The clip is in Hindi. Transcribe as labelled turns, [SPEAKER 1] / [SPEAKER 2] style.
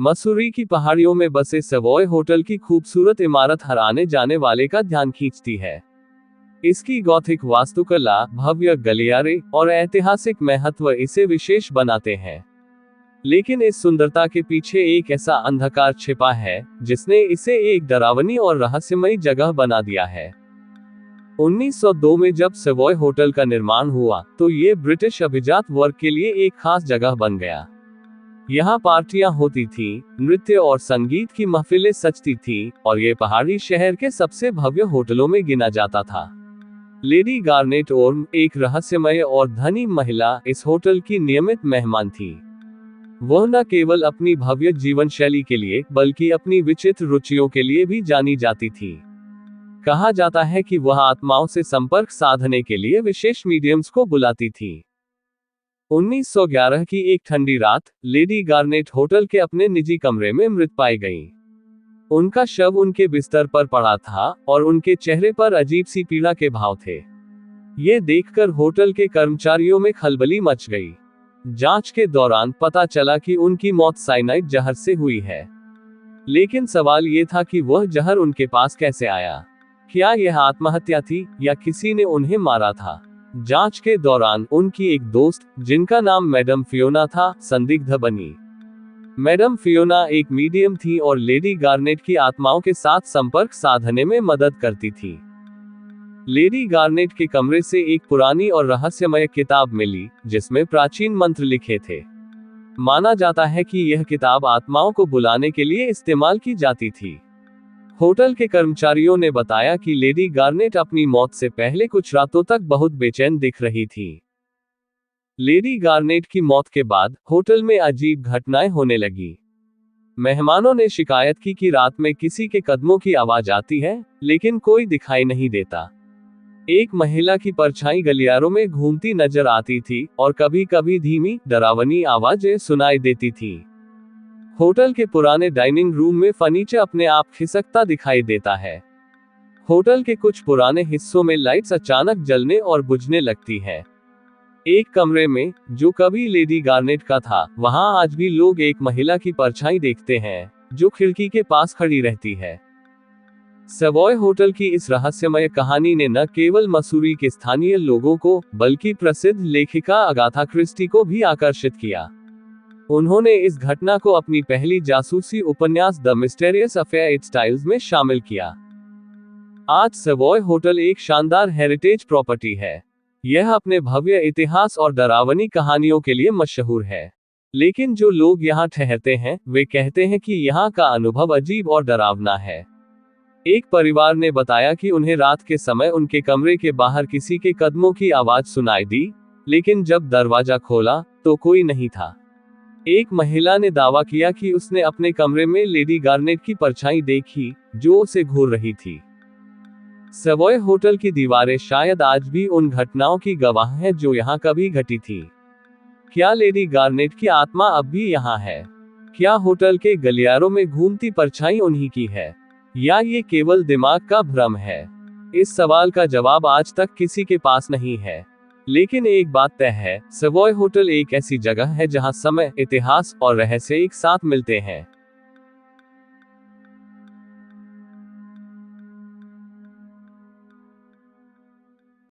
[SPEAKER 1] मसूरी की पहाड़ियों में बसे सवॉय होटल की खूबसूरत इमारत हर आने जाने वाले का ध्यान खींचती है। इसकी गॉथिक वास्तुकला, भव्य गलियारे और ऐतिहासिक महत्व इसे विशेष बनाते हैं। लेकिन इस सुंदरता के पीछे एक ऐसा अंधकार छिपा है जिसने इसे एक डरावनी और रहस्यमयी जगह बना दिया है। 1902 में जब सवॉय होटल का निर्माण हुआ तो ये ब्रिटिश अभिजात वर्ग के लिए एक खास जगह बन गया। यहाँ पार्टियां होती थीं, नृत्य और संगीत की महफिलें सजती थीं, और ये पहाड़ी शहर के सबसे भव्य होटलों में गिना जाता था। लेडी गार्नेट ओर्म, एक रहस्यमय और धनी महिला, इस होटल की नियमित मेहमान थी। वह न केवल अपनी भव्य जीवन शैली के लिए बल्कि अपनी विचित्र रुचियों के लिए भी जानी जाती थी। कहा जाता है कि वह आत्माओं से संपर्क साधने के लिए विशेष मीडियम्स को बुलाती थी। 1911 की एक ठंडी रात, लेडी गार्नेट होटल के अपने निजी कमरे में मृत पाई गईं। उनका शव उनके बिस्तर पर पड़ा था और उनके चेहरे पर अजीब सी पीड़ा के भाव थे। ये देखकर होटल के कर्मचारियों में खलबली मच गई। जांच के दौरान पता चला कि उनकी मौत साइनाइड जहर से हुई है। लेकिन सवाल ये था कि वह जहर उनके पास कैसे आया? क्या यह आत्महत्या थी या किसी ने उन्हें मारा था? जांच के दौरान उनकी एक दोस्त, जिनका नाम मैडम फियोना था, संदिग्ध बनी। मैडम फियोना एक मीडियम थी और लेडी गार्नेट की आत्माओं के साथ संपर्क साधने में मदद करती थी। लेडी गार्नेट के कमरे से एक पुरानी और रहस्यमय किताब मिली जिसमें प्राचीन मंत्र लिखे थे। माना जाता है कि यह किताब आत्माओं को बुलाने के लिए इस्तेमाल की जाती थी। होटल के कर्मचारियों ने बताया कि लेडी गार्नेट अपनी मौत से पहले कुछ रातों तक बहुत बेचैन दिख रही थी। लेडी गार्नेट की मौत के बाद होटल में अजीब घटनाएं होने लगी। मेहमानों ने शिकायत की कि रात में किसी के कदमों की आवाज आती है, लेकिन कोई दिखाई नहीं देता। एक महिला की परछाई गलियारों में घूमती नजर आती थी और कभी कभी धीमी, डरावनी आवाजें सुनाई देती थी। होटल के पुराने डाइनिंग रूम में फर्नीचर अपने आप खिसकता दिखाई देता है। होटल के कुछ पुराने हिस्सों में लाइट्स अचानक जलने और बुझने लगती हैं। एक कमरे में, जो कभी लेडी गार्नेट का था, वहां आज भी लोग एक महिला की परछाई देखते हैं, जो खिड़की के पास खड़ी रहती है। सवॉय होटल की इस रहस्यमय कहानी ने न केवल मसूरी के स्थानीय लोगों को, बल्कि प्रसिद्ध लेखिका अगाथा क्रिस्टी को भी आकर्षित किया। उन्होंने इस घटना को अपनी पहली जासूसी उपन्यास the mysterious affair at Styles में शामिल किया। आज सवॉय होटल एक शानदार हेरिटेज प्रॉपर्टी है। यह अपने भव्य इतिहास और डरावनी कहानियों के लिए मशहूर है। लेकिन जो लोग यहाँ ठहरते हैं, वे कहते हैं कि यहाँ का अनुभव अजीब और डरावना है। एक परिवार ने बताया कि उन्हें रात के समय उनके कमरे के बाहर किसी के कदमों की आवाज सुनाई दी, लेकिन जब दरवाजा खोला तो कोई नहीं था। एक महिला ने दावा किया कि उसने अपने कमरे में लेडी गार्नेट की परछाई देखी, जो उसे घूर रही थी। सवॉय होटल की दीवारें शायद आज भी उन घटनाओं की गवाह हैं जो यहाँ कभी घटी थी। क्या लेडी गार्नेट की आत्मा अब भी यहाँ है? क्या होटल के गलियारों में घूमती परछाई उन्हीं की है, या ये केवल दिमाग का भ्रम है? इस सवाल का जवाब आज तक किसी के पास नहीं है। लेकिन एक बात तय है, सवॉय होटल एक ऐसी जगह है जहां समय, इतिहास और रहस्य एक साथ मिलते हैं।